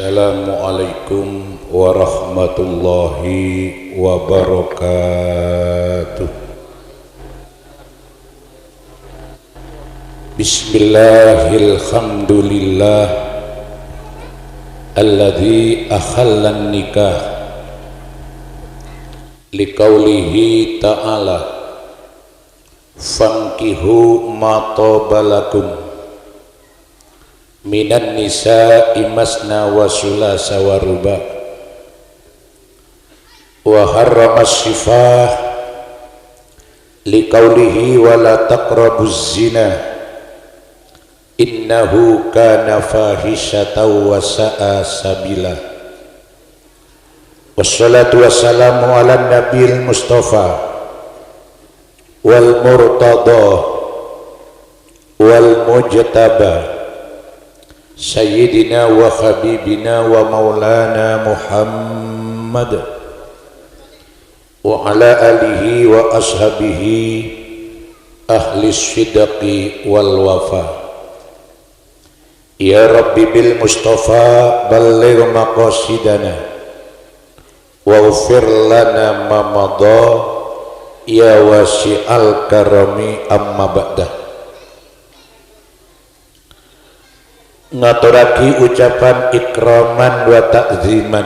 Assalamualaikum warahmatullahi wabarakatuh. Bismillahilhamdulillah alladzi akhallan nikah liqaulihi ta'ala fankihu ma tabalakum minan nisa'i masna wa sulasa wa ruba wa harrama syifah liqaulihi wa la taqrabuz zina innahu kana fahisyatan wa sa'a sabila. Wassalatu wassalamu ala nabiyil mustafa wal murtada wal mujtaba Sayyidina wa habibina wa maulana Muhammad wa ala alihi wa ashabihi ahli sidqi wal wafa. Ya Rabbi bil Mustafa balligh maqasidana waghfir lana ma madha ya wasi'al karami amma ba'dah. Ngaturaki ucapan ikraman wa ta'ziman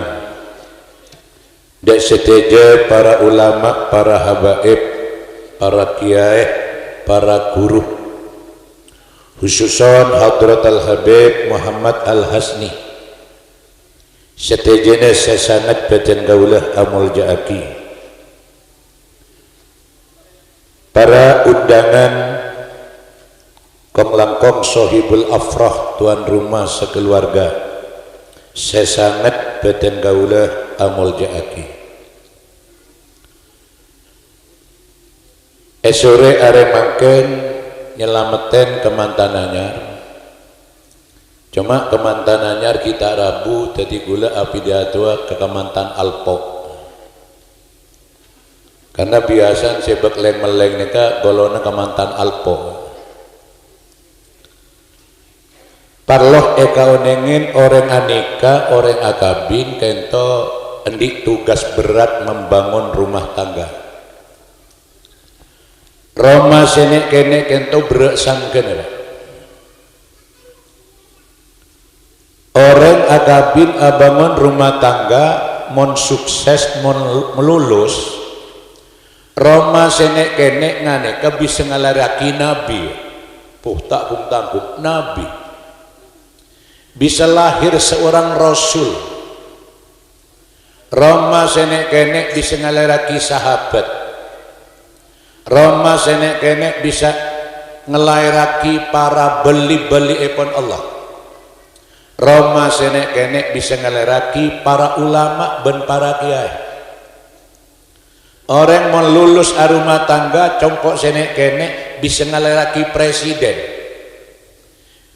dek seteja para ulama, para habaib, para kiai, para guru, khususon Hadrat Al-Habib Muhammad Al-Hasni setejana sesangat badan gaulah amul ja'aki, para undangan kong langkong sohibul afrah, tuan rumah sekeluarga, saya sangat badan gaulah amul ja'aki. Esore are mangken nyelameten kemantan anyar, cuma kemantan anyar kita rabu tadi gula api diatua ke kemantan alpok, karena biasa sebab leng-meleng neka golona kemantan alpok. Parloh eka onengin orang anika orang akabin kento endik tugas berat membangun rumah tangga. Roma senek kene kento berak sangken. Orang akabin abangun rumah tangga mon sukses mon melulus. Roma senek kene nganeka bisa ngalaraki nabi. Tak pun tanggup nabi. Bisa lahir seorang rasul. Roma senek kenek bisa ngaleraki sahabat. Roma senek kenek bisa ngelairaki para beli-beli epon Allah. Roma senek kenek bisa ngaleraki para ulama dan para kiai. Orang mau lulus rumah tangga congkok senek kenek bisa ngaleraki presiden,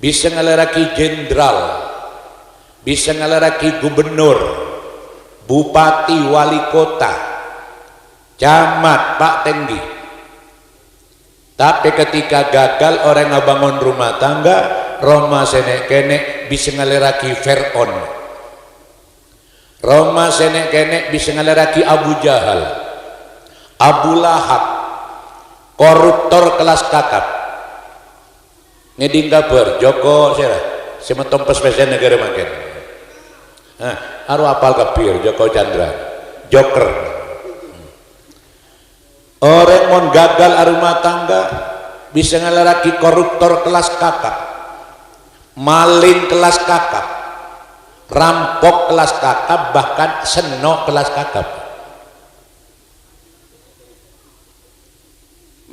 bisa ngaleraki jenderal, bisa ngaleraki gubernur, bupati, wali kota, camat, pak tinggi. Tapi ketika gagal orang ngabangun rumah tangga, Roma senek kenek bisa ngaleraki Fir'aun, Roma senek kenek bisa ngaleraki Abu Jahal, Abu Lahab, koruptor kelas kakap. Ngeding kabar Joko sira semetom pespesan negara makin. Aru apal kabir Joko Chandra Joker. Orang mon gagal rumah tangga bisa ngalaraki koruptor kelas kakap, maling kelas kakap, rampok kelas kakap, bahkan seno kelas kakap.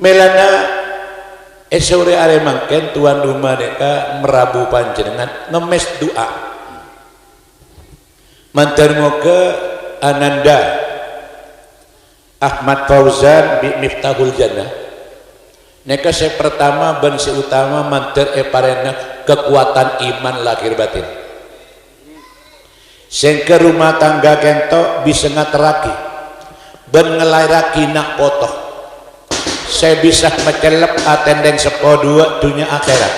Melana esore are mangken tuan rumah deka merabu panjenengan ngemes doa mantar moga Ananda Ahmad Fauzan bi Miftahul Jannah neka saya pertama ban utama mantar parena kekuatan iman lahir batin sengke rumah tangga kento bisa ngateraki ben ngelairaki nak potoh saya bisa mecelep atenden sepo dua dunia akhirat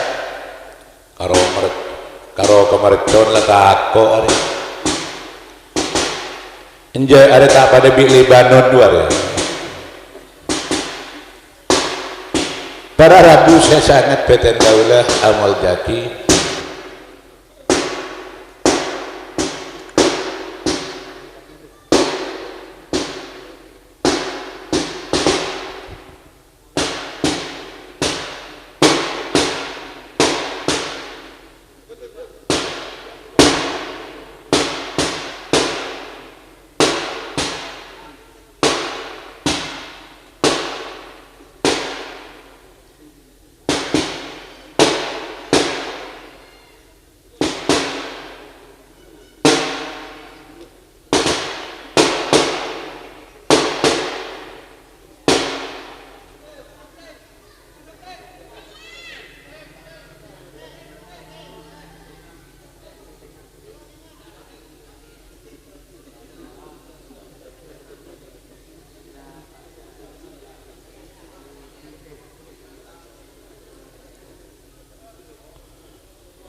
karo kemarin lah kako ari enjoy ada tak pada bi Libanon luar ya. Para Rabu saya sangat beten daulah amal jaki.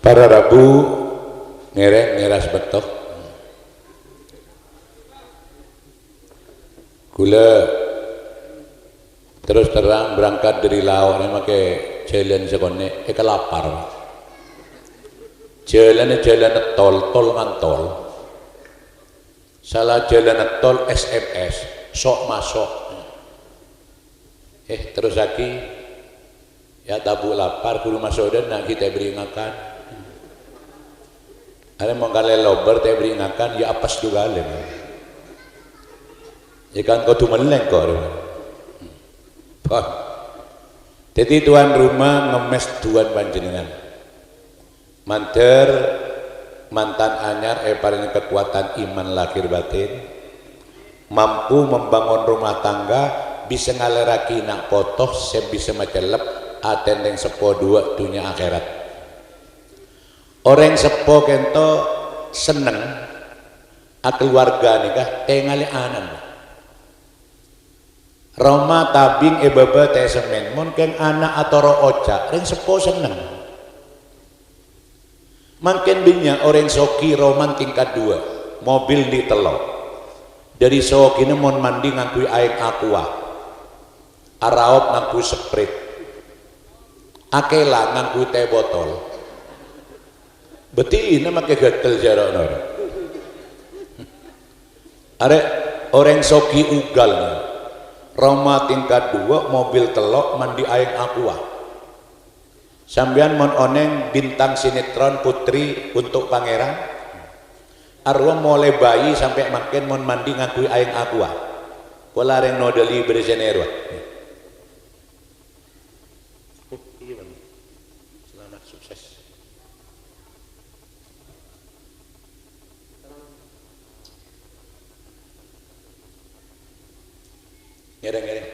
Para Rabu ngeras betok gula terus terang berangkat dari lawan make jalan sekone kelapar jalan tol ngantol salah jalan tol SMS sok masuk terus lagi ya tabu lapar kudu masuk dan nak kita beri makan. Ada mengkale lober teh beri ngakan ya apes juga lem. Ikan kau tu meleng kau. Jadi tuan rumah ngemes tuan panjenengan. Manter mantan anyar paling kekuatan iman lahir batin. Mampu membangun rumah tangga bisa ngaleraki nak potoh sebisa macelep aten yang sepo dua dunia akhirat. Orang sepo kento seneng keluarga nikah tengali anan Roma tabing ebaba teh semen mon keng anak atau ro oca ring sepo seneng makin binya orang soki roman tingkat 2 mobil di telok dari soki ini mon mandi ngakui air aqua araop ngakui sprit akela ngakui teh botol betina make gatel jarak nor. Are orang soki ugal nih. Roma tingkat 2 mobil telok mandi air aqua. Sambian mon oneng bintang sinetron putri untuk pangeran. Arwah mulai bayi sampai makin mon mandi ngakui air aqua. Pola reng nodeli berjenero. Selamat sukses. Ngereng.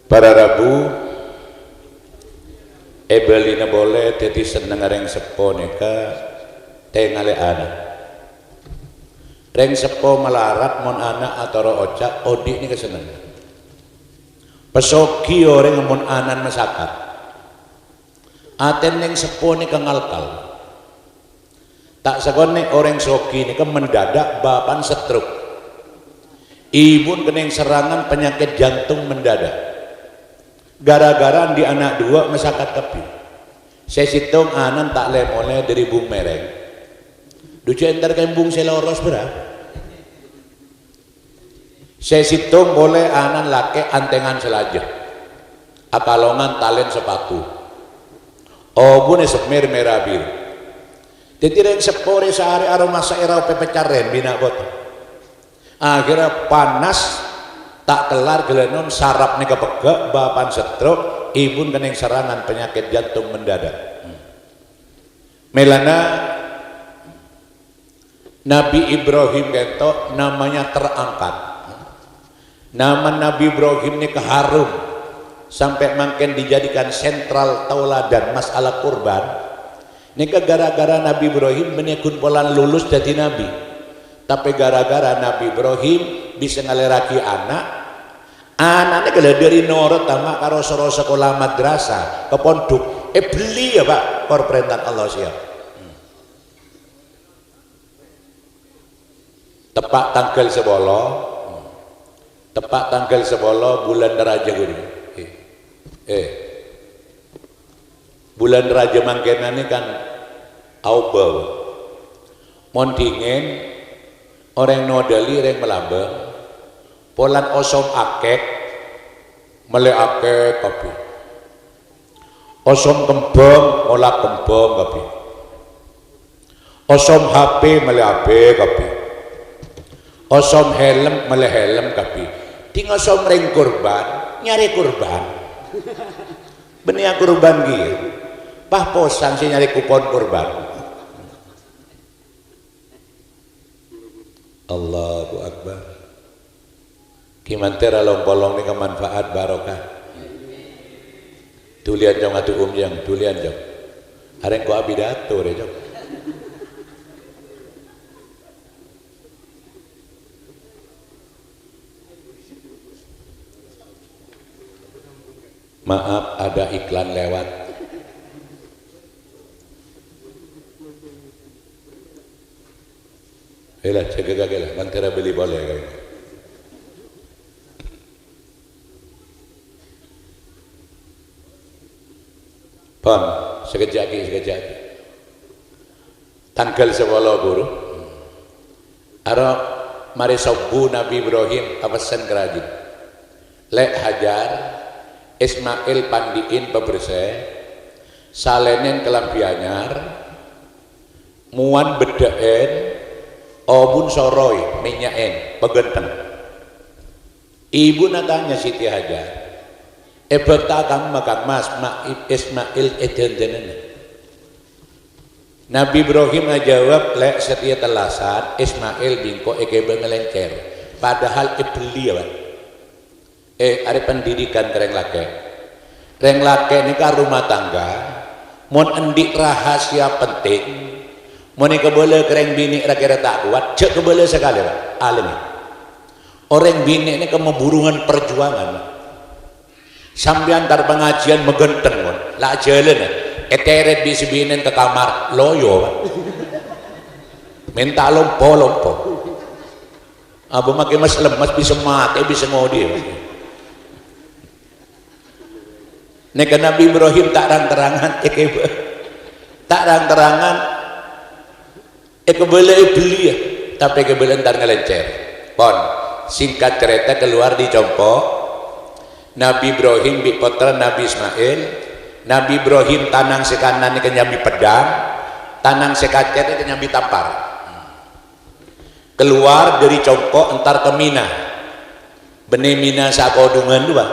Para Rabu ebelina boleh jadi seneng reng sepo neka tengale anak reng sepo melarat mon anak atau ro oca odik ni keseneng pesoki orang mon anan masakat aten neng sepo ni kengalkal tak sekone orang soki ni mendadak bapan stroke ibu keneng serangan penyakit jantung mendadak gara-gara di anak 2 masakat kepi saya situng anan tak lemole dari bung mereng ducu entar kembung seloros berapa saya situng boleh anan lake antengan selajah akalongan talen sepatu obune semir merah biru Jadi yang sepore sehari aroma sairau pepecaren bina kota. Akhirnya panas tak kelar gelenon sarap nih kepegak bapan stroke ibun kening serangan penyakit jantung mendadak. Melana Nabi Ibrahim ketok namanya terangkat. Nama Nabi Ibrahim ini keharum sampai makin dijadikan sentral tauladan masalah kurban. Ini gara-gara Nabi Ibrahim menyekun polan lulus jadi nabi. Tapi gara-gara Nabi Ibrahim bisa ngaleraki anaknya kalau dari norot tamak karo soro sekolah madrasah ke pondok beli ya Pak perintah Allah siap. Tepak tanggal 10 bulan Raja gini. Bulan Raja mangkena ini kan aubau mon dingin orang nodali orang melambang polan osom akek mele akek kapi osom kembang olah kembang kapi osom HP mele HP kapi osom helm mele helm kapi tinggal osom ring kurban nyari kurban benih kurban gitu pah posan sih nyari kupon kurban. Allahu Akbar. Kimantera long-bolong ni kemanfaat barokah. Tulian jong atu jang, tulian jong. Areng ko abidato re jong. Maaf ada iklan lewat. Elah jaga lah, mantera beli boleh kayak. Pon, sekejap. Tanggal 10 guru. Aro mari sobu Nabi Ibrahim apesan kerajin. Lek Hajar, Ismail pandiin pebersih, salenen kelampianyar, muan bedaen. Obun soroi minyaen pegenteng. Ibu natanya Siti Hajar. Bertakam makan mas Ismail eden. Nabi Ibrahim ngajawab lek setia telasan Ismail bingko ekebe ngelencer. Padahal beli ya. Ada pendidikan kereng lake. Kereng lake ini kan rumah tangga. Mon endik rahasia penting. Moni kebele kereng bini kira tak kuat, cek kebele sekali Pak, alim. Orang bini ini kemeburungan perjuangan. Sambil antar pengajian megenteng pun, lah jalan, eteret di sebinen ke kamar loyo Pak. Minta lompo. Abu makin mas lemas bisa mati bisa ngodi. Nek Nabi Ibrahim tak terang-terangan, tak terang-terangan. Kebele beli ya, tapi kebele ntar ngelencer. Pon, singkat cerita keluar di Compo. Nabi Ibrahim bi putra Nabi Ismail. Nabi Ibrahim tanang sekanan ke nyambi pedang, tanang sekacet ke nyambi tampar. Keluar dari Compo entar ke Mina. Benih Mina sakodungan dua.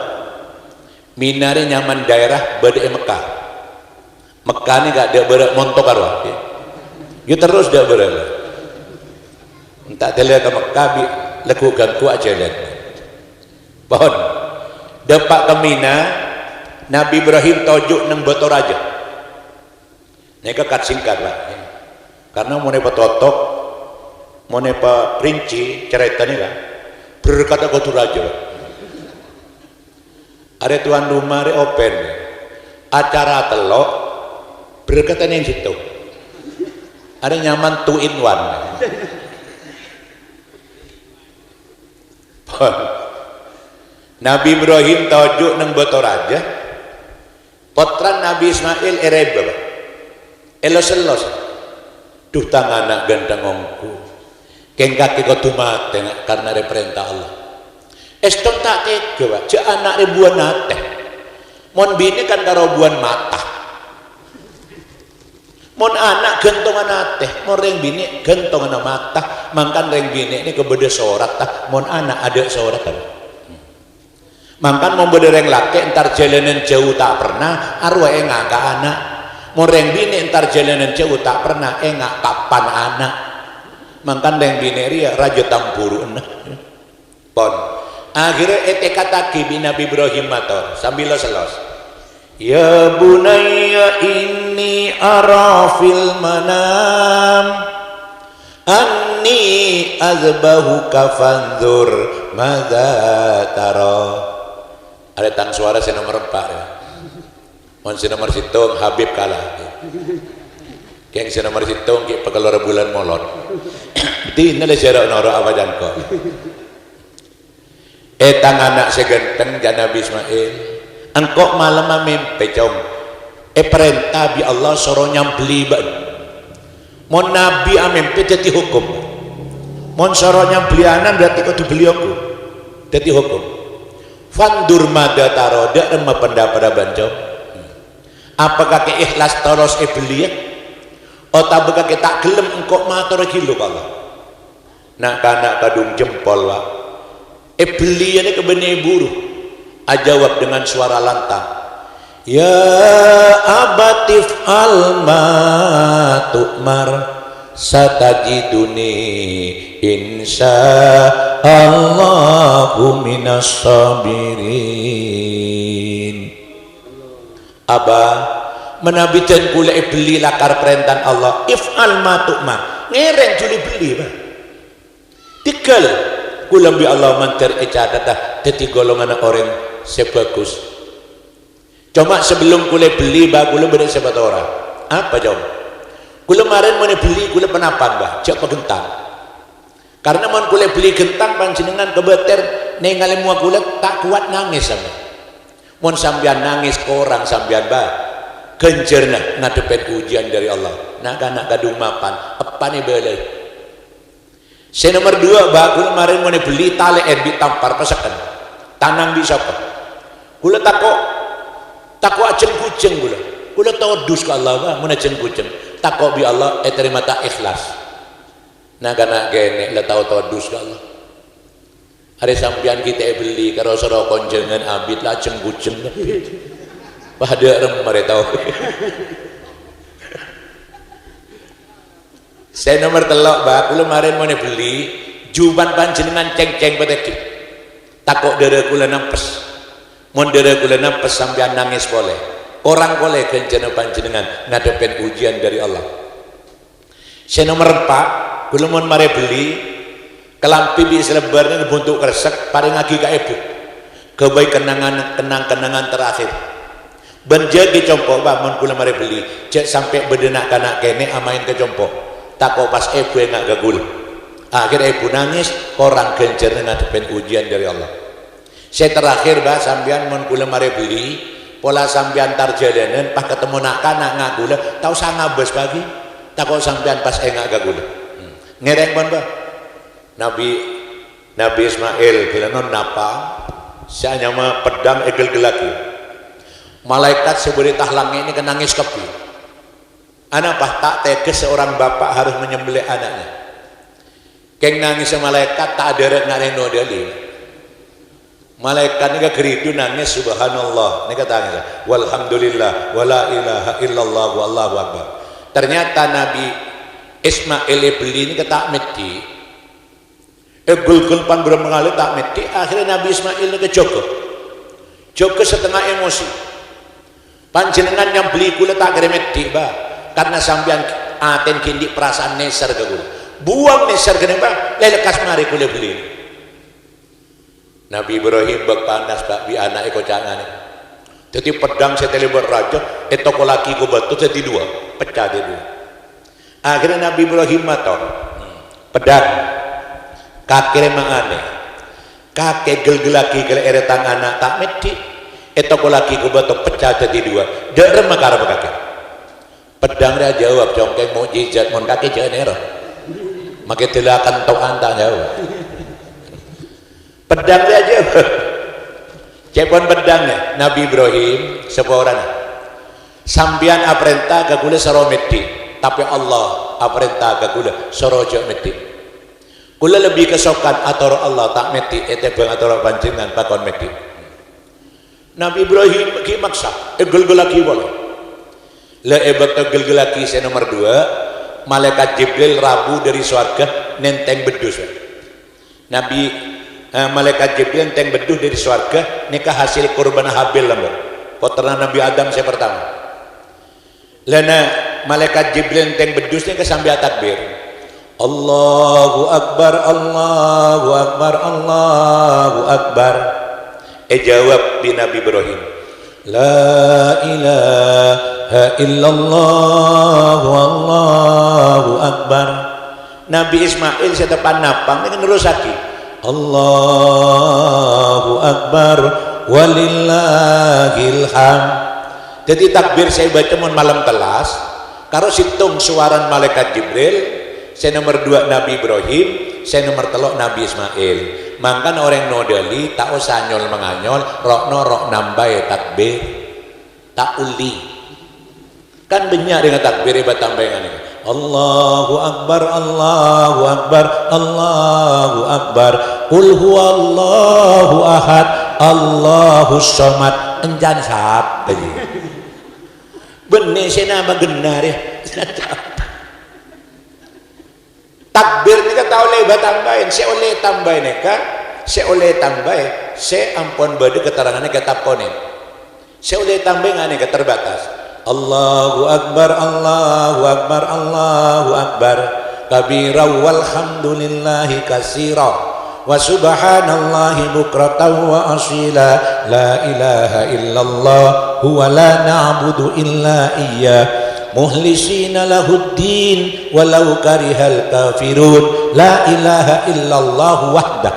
Mina ini nyaman daerah bade Mekah. Mekah ini gak ada berak montok arwah. Ya terus dah berala. Entah telah ke Mekah lakukan ku aja lihat. Pohon. Dapat ke Mina, Nabi Ibrahim tojuk nang Botor aja. Neka kat singkat Pak. Karena mau nepa totok, mau nepa rinci cerita ni kan. Berkata kau aja. Ada tuan rumah ada open. Acara telok berkata yang situ. Ada nyaman 2 in 1. Nabi Ibrahim tajuk nang Botor aja. Potran Nabi Ismail ereba. Elos-elos. Duh tangan anak ganteng ngongku. Keng kaki kau mati karena ada perintah Allah. Eston tak tega, cak anak ribuan nate. Mon bini kan karo buan mata. mon anak gentongan ateh mon reng bini gentongan mata mangkan reng bini ini kebeda sorat tah mon anak ada sorat tah mangkan mon beda reng laki entar jalanan jauh tak pernah arwah engak ke anak mon reng bini entar jalanan jauh tak pernah engak kapan anak mangkan reng bini ria raja tampuru enak pon akhirnya ete kata kibi Nabi Ibrahim matur sambil selos ya bunayya inni ara fil manam anni azbahuka fanzur madza tara ada tang suara si nomor 4 ya mon si nomor situng Habib kalah keng si nomor situng ki pekelor bulan molot di nale jarak noro awajan ko etang anak segenteng jan Nabi Ismail engkau malam mimpi cong perintah bi Allah suruh nyambeli ban mon nabi mimpi jadi hukum mon suruh nyambeli anan berarti kau dibeli aku jadi hukum fandur mada taroda dan pendapat banjong apakah ke ikhlas toros beli ya atau apakah ke tak gelem engkau matur kilo Allah nak kanak kadung jempol wa beli ini kebeni buruh ajawab dengan suara lantang ya abatif alma tu'mar satajiduni insya Allahu minas sabirin abah menabikan kula beli lakar perintah Allah if'al ma tu'mar ngereng juli beli bah tigal kula bi Allah mantar icadata dadi golongan orang sebagus cuma sebelum kula beli bah kula beri sebat orang apa jom kula kemarin mau beli kula penapan bah jak pegentang karena mau kula beli gentang panjenengan kebeter ningali mua kula tak kuat nangis sama mau sambian nangis korang sambian bah genjerna ngadepin ujian dari Allah nak anak kadung mapan apa nih belai saya nomor 2 bah kula kemarin mau beli tali di tampar pesakan tanang di siapa kula tako ajeng kucing kula todus ke Allah bah mun ajeng kucing tako bi Allah terima tak ikhlas nah kana gene la tau todus ke Allah hari sampean kita beli karo sira konjengan abid la ajeng kucing pada remare tau saya nomor 3 bah kula kemarin mau beli juban panjenengan ceng-ceng peteki takok dere kula nampes mun dere kula nampes sampean nangis boleh orang boleh kencana panjenengan ngadepin ujian dari Allah saya nomor 4 kula mun mare beli kelampi di selebarnya bentuk kresek paling lagi ka ibu kebaik kenangan terakhir benjagi compok bah mun kula mare beli cek sampai bedenak kanak kene amain ke compok takok pas ibu enggak gagul akhir ibu nangis orang gencer ngadepin ujian dari Allah saya terakhir bah sampean mun kula mare beli pola sampean tar jalanan pas ketemu nak kanak ngagula tau sangabes pagi takok sampean pas enggak gagul ngereng pun bah Nabi Ismail bilang napa saya mah pedang egel gelaki malaikat seberitah langit ini kenangis kepi anak bah tak tegas seorang bapak harus menyembelih anaknya keng nangis malaikat tak ada ngareng nodali malaikat ini geridu nangis subhanallah ini katanya walhamdulillah wala ilaha illallah wallahu akbar ternyata Nabi Ismail beli ini ketak meti gulpan belum mengalir tak meti akhirnya Nabi Ismail ini kejogo setengah emosi panjenengan yang beli kula tak kira meti bah karena sampean aten kindi perasaan neser ke kula buang neser ke bah lelekas mari kula beli Nabi Ibrahim berpanas bak bi anak kocangan jadi pedang seteli berraja toko laki ku batu jadi 2 pecah dia 2 akhirnya Nabi Ibrahim mator pedang kakek memang aneh kakek gel-gelaki gel eretang anak tak meti toko laki ku batu pecah jadi 2 derem makar kakek pedang dia jawab congkeng mukjizat mon kakek jangan error makai telakan tau antah jawab pedang dia aja cepon pedangnya Nabi Ibrahim sebuah orang sambian aprenta ke kula sarometi tapi Allah perintah ke kula sorojo meti kula lebih kesokan atur Allah tak meti bang atur panjenengan pakon meti. Nabi Ibrahim ki maksa gel-gel lagi boleh le gel-gel lagi saya nomor 2 malaikat Jibril rabu dari surga nenteng bedus. Nabi malaikat Jibril nenteng bedus dari surga nikah hasil kurban Habil lambok putra Nabi Adam saya pertama. Lana malaikat Jibril nenteng bedus ni kesambil takbir Allahu Akbar Allahu Akbar Allahu Akbar. Jawab di Nabi Ibrahim la ilaha illallah wallahu akbar. Nabi Ismail sedepan napang ini nerusaki Allahu Akbar walillahil hamd. Jadi takbir saya baca mon malam kelas karo situng suaran malaikat Jibril. Saya nomor 2 Nabi Ibrahim, saya nomor 3 Nabi Ismail. Mangkan orang nodali tak usah nyol menganyol rok nambah takbir tak uli kan banyak dengan takbir ibadah tambahan ini Allahu Akbar Allahu Akbar Allahu Akbar Qul huwallahu ahad Allahus samad enjan sahab bener saya nama genar ya takbir ni kata oleh batambahin saya oleh tambahin kan saya oleh tambahin saya ampun bade keterangannya kata ponen saya oleh tambahin ni keterbatas Allahu Akbar Allahu Akbar Allahu Akbar kabira walhamdulillahi katsira wa subhanallahi bukratan wa asila la ilaha illallah huwa la na'budu illa iyyah muhlisina lahuddin walau karihal kafirun la ilaha illallah wahdah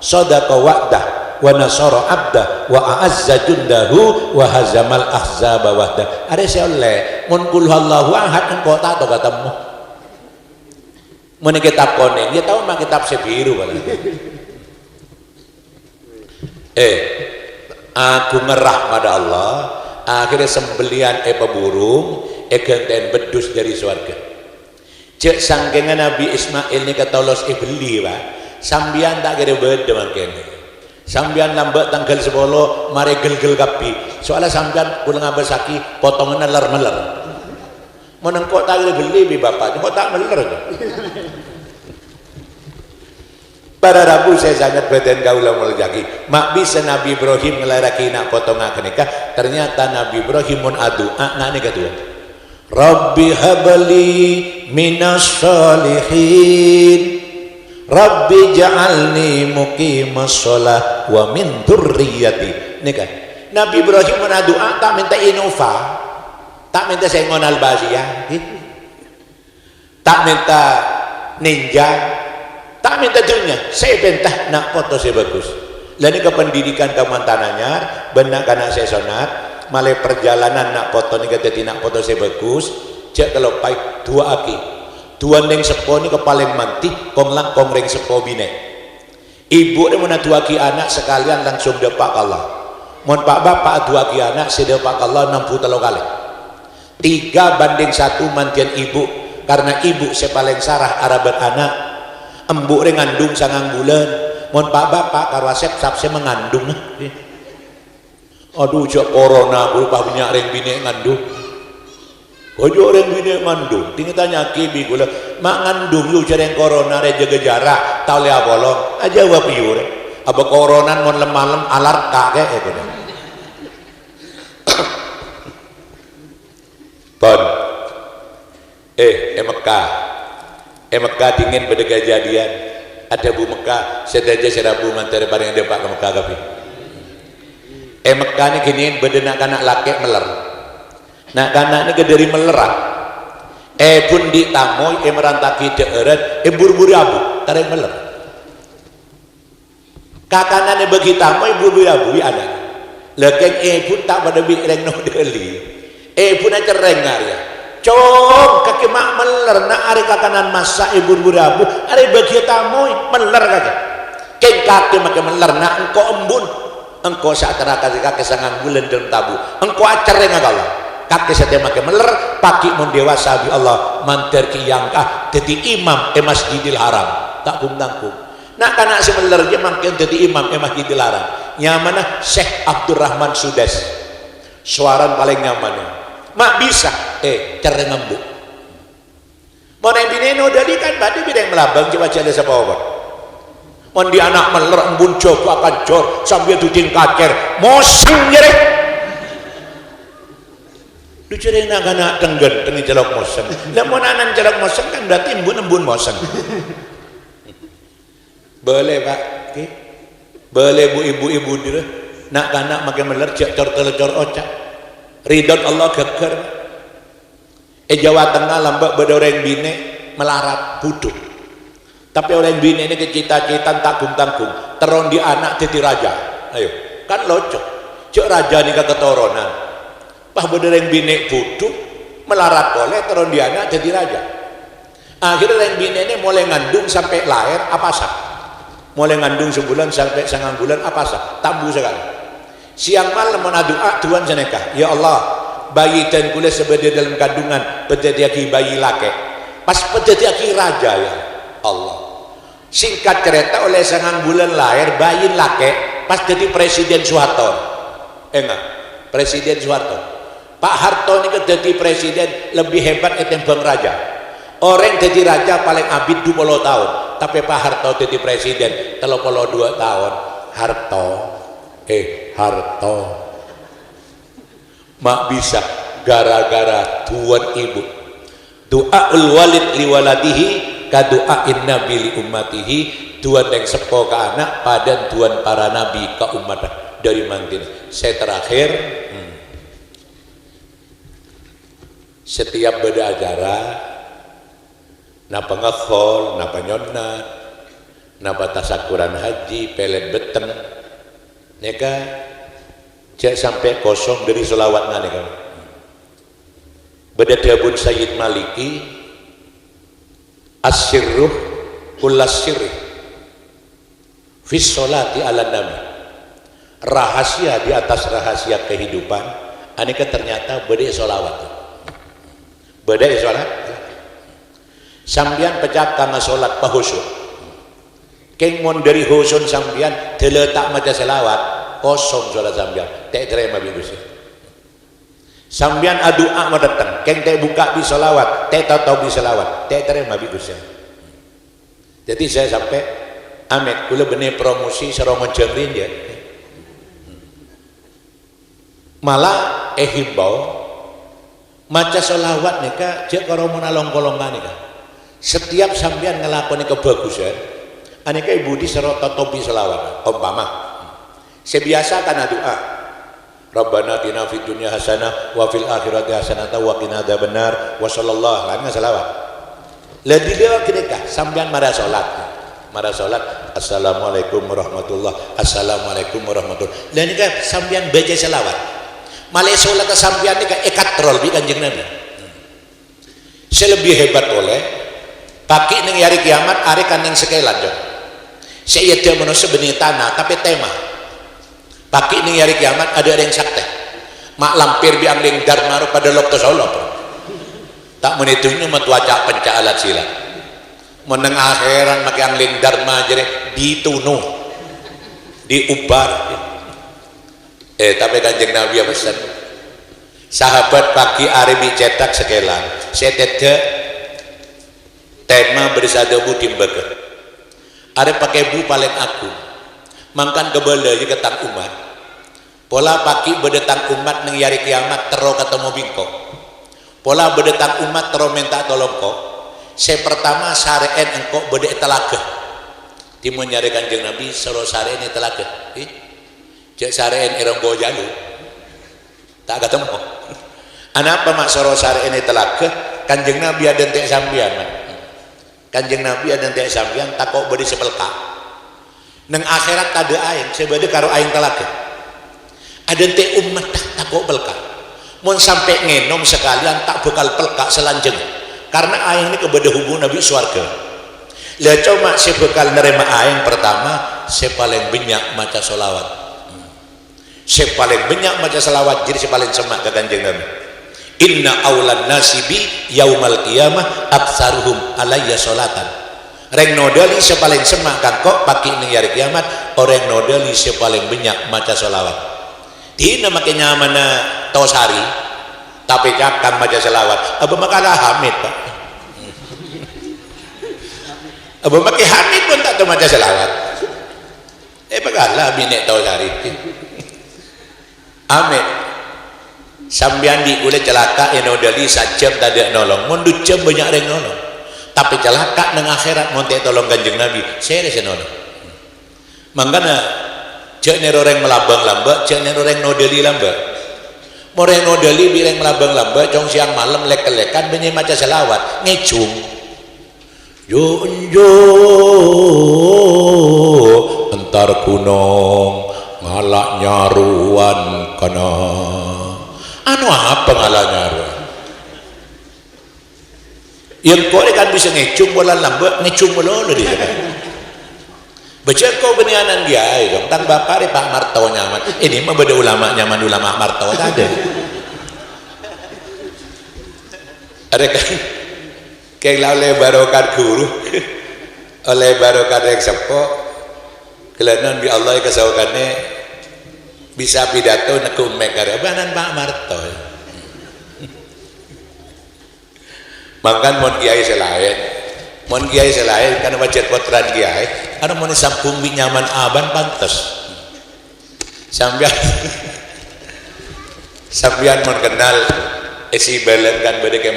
sadaqa wa'dah wa nasara abdah wa a'azza jundahu wa hazamal ahzaba wahdah. Ada saya oleh mun kul huwallahu ahad engko tak to katamu mun kitab konen dia tahu mah kitab sebiru kalau aku ngerah pada Allah akhirnya sembelian peburung genten bedus dari surga. Cek sangkengan Nabi Ismail ni katolos beli pak sambian tak kira beda makin sambian lambat tanggal 10 mari gel-gel kapi soalnya sambian pulang abasaki potongan meler menengkok tak kira beli bi bapak kok tak meler pada Rabu saya sangat badan kaulah meljaki mak bisa Nabi Ibrahim ngelaraki nak potongan kenikah ternyata Nabi Ibrahim mun adu nak ni kata Rabbi habli minas salihin Rabbi ja'alni muqimas shalah wa min dzurriyyati. Ini kan Nabi Ibrahim mendoa tak minta Innova, tak minta Sengon Al-Basiyah, tak minta Ninja, tak minta dunia. Saya minta nak foto saya bagus. Lalu ke pendidikan kemantananya benak anak saya sonat malai perjalanan nak foto ni kata tidak foto saya bagus cek kalau pai dua aki dua neng sepo ni kepaling manti konglang kongreng sepo bine ibu ni mana dua aki anak sekalian langsung depak Allah mohon pak bapak dua aki anak sedepak Allah 63 kali 3:1 mantian ibu karena ibu saya paling sarah arabat anak embuk ngandung sangang bulan mohon pak bapak karwasep sapse mengandung aduh cak corona berupa banyak orang bini ngandung ojo orang bini ngandung tinggi tanya kibi gula mak ngandung lu cari corona re jaga jarak tau lihat bolong aja wa piur apa corona mon lemah alar kakek itu deh pon Mekah dingin pada kejadian ada Bu Mekah sedaja serabu mantare paling ada Pak ke Mekah tapi Mekah ni gini bedenak anak laki meler nak kanak ni kederi melerak pun di tamoy merantaki daerah buru-buru abu tarik meler kakana ni bagi tamoy buru-buru abu ada lekeng pun tak pada bireng no deli pun aja rengar ya cong kaki mak meler nak hari kakanan masa buru-buru abu hari bagi tamoy meler kakek keng kaki makin meler nak engkau embun engkau saat terakhir kakek sangat bulan dalam tabu engkau acer dengan Allah kakek saya make meler paki mon dewasa bi Allah manter ki yangkah jadi imam Masjidil Haram tak kum tangkum nak kana semeler je mangke jadi imam Masjidil Haram nyamana Syekh Abdurrahman Sudes suaran paling nyaman mak bisa cara ngembuk mau yang bineno dari kan badi bidang melabang coba jadi siapa apa mon di anak meler embun coba akan jor sambil tuting kacer mosing jere lu cere nak tenggen tengi jelok moseng lah mon anan jelok moseng kan berarti embun moseng boleh pak boleh bu ibu dia nak kanak makin melerjak cor ocak ridon Allah geger Jawa Tengah lambak bedoreng bine melarat buduk tapi orang bine ini cita-cita tanggung teron di anak titi raja ayo kan locok cok raja ni keturunan pah bedoreng bine buduk melarat boleh teron di anak titi raja akhirnya orang bine ini mulai ngandung sampai lahir apa sah mulai ngandung sebulan sampai 9 bulan apa sah tambu sekali siang malam menadua Tuhan seneka ya Allah bayi dan kula sebagai dalam kandungan pedetiaki bayi laki pas pedetiaki raja ya Allah singkat cerita oleh 9 bulan lahir bayi laki pas jadi Presiden Soeharto enggak Presiden Soeharto Pak Harto ini jadi presiden lebih hebat ketimbang raja orang jadi raja paling abid 20 tahun tapi Pak Harto jadi presiden 32 tahun Harto mak bisa gara-gara tuan ibu doaul walid liwaladihi kadu'ain nabi li ummatihi tuan yang sepo ke anak padan tuan para nabi ke umat dari mangkin saya terakhir setiap beda acara napa ngekhol napa nyonat napa tasakuran haji pelet beteng neka cek sampai kosong dari selawat nane kan bedadabun Sayyid Maliki asyirruh kullasyirri fis sholati ala nabi rahasia di atas rahasia kehidupan aneka ternyata bedai sholawat bedai sholat sambian pecah karena sholat pahusyuk kengmon dari husun sambian terletak maca selawat kosong sholat sambian tak terima bigusnya sambian adua mau datang keng tak buka di selawat tak tahu di selawat tak terima bigusnya jadi saya sampai amit kula benih promosi serongon jengrin dia malah himbau maca selawat nika jek karo menalong kolongan nika setiap sambian ngelakoni kebagusan aneka ibu di serota topi selawat umpama sebiasa karena doa Rabbana atina fid dunya hasanah wa fil akhirati hasanah wa qina adzabannar wa sallallahu alaihi wasallam la dilewa kenika sampean marah salat assalamualaikum warahmatullah assalamualaikum warahmatullah dan nika sampean baca selawat malih salat sampean nika ekatrol bi Kanjeng Nabi selebih hebat oleh paki ning hari kiamat ari kan ning sekelan jo saya dia manusia benih tanah tapi tema pakai ini hari kiamat ada yang sakte mak lampir biang ling dharma pada lokto solo tak menitunya metuaca penca alat sila meneng akhiran makai ang ling dharma jadi ditunu diubar tapi Kanjeng Nabi ya pesan sahabat pagi hari dicetak sekelan saya tidak tema bersadabu timbaga ada pakai bu paling aku mangkan kebala je ketang umat pola paki bedetang umat neng yari kiamat tero ketemu bingkok pola bedetang umat tero minta tolong kok saya pertama sareen engkau bedek telaga timun nyari Kanjeng Nabi soro sareen telaga cek sareen irong jalu tak ketemu anak apa mak soro sareen telaga Kanjeng Nabi ada tek sambian Kanjeng Nabi ada tek sambian takok bedi sepelka neng akhirat ada aing sebade karo aing telaga ada tek umat takok pelka mun sampai ngenom sekalian tak bekal pelka selanjeng karena aing ini kepada hubung Nabi swarga lah cuma saya bekal nerima aing pertama saya paling banyak maca sholawat saya paling banyak maca sholawat jadi saya paling semak ke Kanjeng Nabi inna aulan nasibi yaumal qiyamah aksaruhum alayya sholatan. Reng nodali sepaling semak kangkok paki ning hari kiamat orang nodali sepaling banyak maca sholawat. Dina makin nyamana tosari tapi kakang maca sholawat abah makalah hamid pak. Abah makin hamid pun tak tahu maca sholawat. Bagalah binek tosari amin sambian di kulit celaka enodali sajam tak ada nolong mundur jam banyak reng nolong tapi celaka nang akhirat monte tolong Kanjeng Nabi saya nolong makanya cek nero reng melabang lamba cek nero reng nodali lamba mau reng nodali bireng melabang lamba cong siang malam lek-lekan banyak maca selawat ngecung yo entar gunung ngalak nyaruan kana anu apa ngalak nyaruan yang kau kan bisa ngecung bola lambat ngecung melolo di sana baca kau benianan dia dong tang bapak deh Pak Marto nyaman ini mah beda ulama nyaman ulama Marto ada kan kayak oleh barokat guru oleh barokat yang sepok kelihatan di Allah kesaukannya bisa pidato nekum mekar banan Pak Marto makan mon kiai selain karena wajar potran kiai karena mon sampung binyaman aban pantas sambian mon kenal isi belen kan bade ke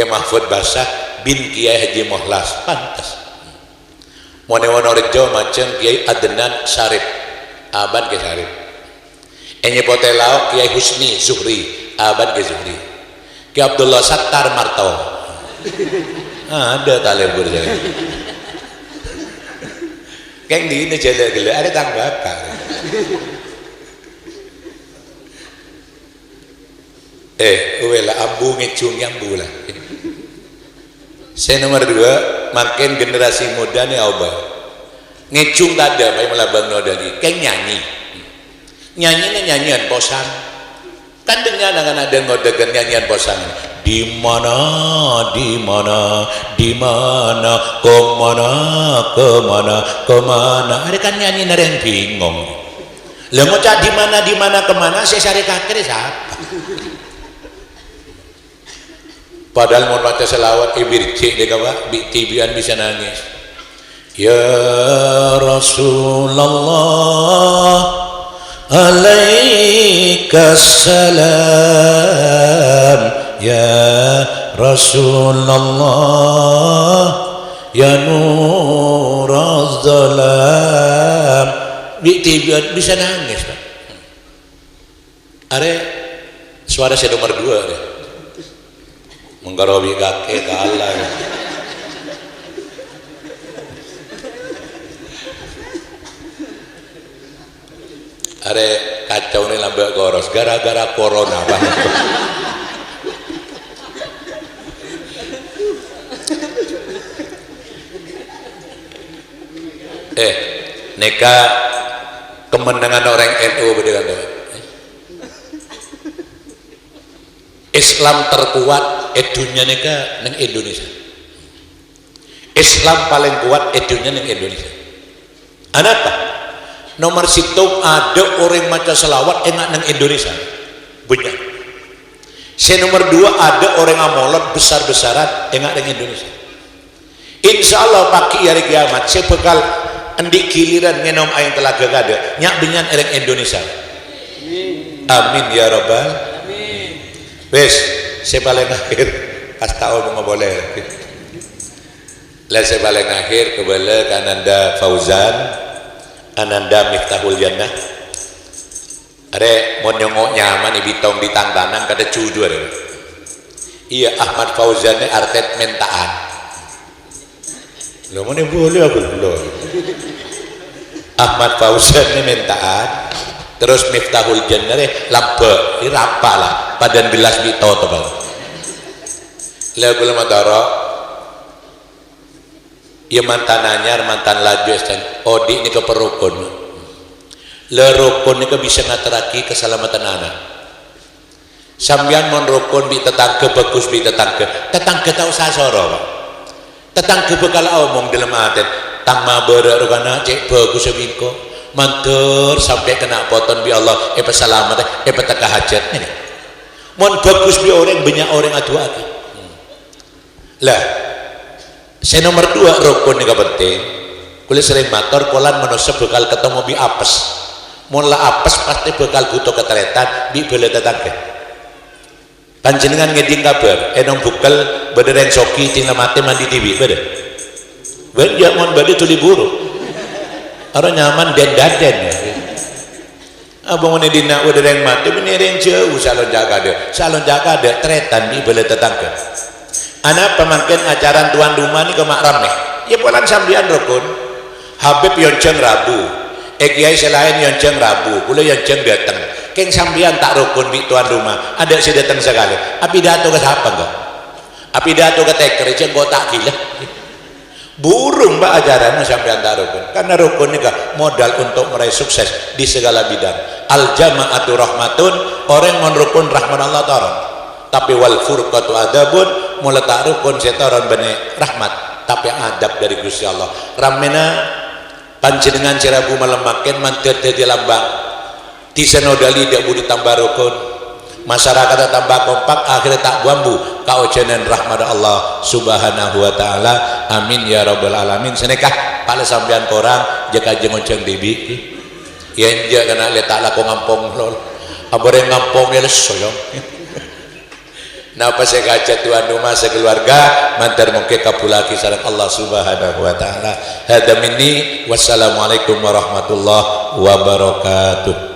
Mahfud basah bin Kiai Haji Mohlas pantas mone Wonorejo macam Kiai Adnan Syarif aban ke Syarif enye potelao Kiai Husni Zuhri aban ke Zuhri Kiai Abdullah Sattar Marto ada talebur jadi keng di ini jele-jele ada tanggaka wela ambu ngecung ambu lah saya nomor 2 makin generasi muda nih obah ngecung tak ada baik melabang nodali kayak nyanyinya nyanyian posan kan dengan ada ngodegan nyanyian posan di mana kemana ada kan nyanyi yang bingung lah ngocak di mana kemana saya cari kakek siapa padahal mau baca selawat ibircik deh kawan tibian bisa nangis ya Rasulullah alaikassalam ya Rasulullah ya Nurul Zalam tibian bisa nangis Pak. Are suara saya nomor 2 deh menggarobi kakek kalah are kacau nih lambak goros gara-gara corona banget neka kemenangan orang NU beda kan Islam terkuat edunya neka neng Indonesia Islam paling kuat edunya neng Indonesia ada apa nomor situ ada orang maca selawat enak neng Indonesia banyak saya nomor 2 ada orang amolot besar-besaran enak neng Indonesia insya Allah pagi hari kiamat saya bakal endik giliran ngenom air telaga ada nyak binyan orang Indonesia amin ya rabbal wes saya paling akhir pas tahun mau boleh lah saya paling akhir kebala Ananda Fauzan Ananda Miftahul Jannah ada mau nyongok nyaman ibitong di tangtanan kada cuju ada iya Ahmad Fauzan artet mentaan lo mana boleh aku lo Ahmad Fauzan mentaan terus Miftahul Jannah lampe dirapa lah padan gelas bito tebal lagu lematara ya mantan anyar mantan laju odi ini keperukun le rukun ini bisa ngateraki keselamatan anak sambian mon rukun bi tetangga bagus bi tetangga tahu sasoro Pak. Tetangga bakal omong dalam hati tang mabara rukana cek bagus sebingko mantur sampai kena poton bi Allah selamat teka hajat ini mon bagus bi orang banyak orang adu lagi lah. Saya nomor 2 rukun ini penting kulit sering matur kolan manusia bakal ketemu bi apes mula apes pasti bakal butuh ketretan bi bela tetangga. Panjenengan ngeding kabar enong bukal bederen soki tinggal mati mandi tibi beda beda mon beda tuli buru orang nyaman dan daden ya abang ini dina bederen mati beneran jauh salon jaga ada tretan di bela tetangga anak pemangkin ajaran tuan rumah ini kemak rame ya polan sambian rukun Habib yonceng Rabu kiai selain yonceng Rabu kula yonceng datang keng sambian tak rukun di tuan rumah ada si datang sekali api dato ke siapa enggak api dato ke teker ceng tak gila burung Mbak ajaran sambian tak rukun karena rukun ini modal untuk meraih sukses di segala bidang. Al jama'atu rahmatun orang mon rukun rahmat Allah taala tapi wal furqatu adabun mulai tak rukun setoran bani rahmat tapi adab dari Gusti Allah ramena panjenengan cirabu melemakin mantir di lambang disenodali dak budi tambah rukun masyarakat tambah kompak akhirnya tak bambu kau jenen rahmat Allah subhanahu wa ta'ala amin ya rabbal alamin senekah pala sampean korang jaka jengonceng dibi yen ja kana letak lako ngampong lol abore ngampong ya lesoyong napa saya kaca tuan rumah sekeluarga mantar mungkin kapulaki sareng Allah subhanahu wa ta'ala hada minni wassalamualaikum warahmatullahi wabarakatuh.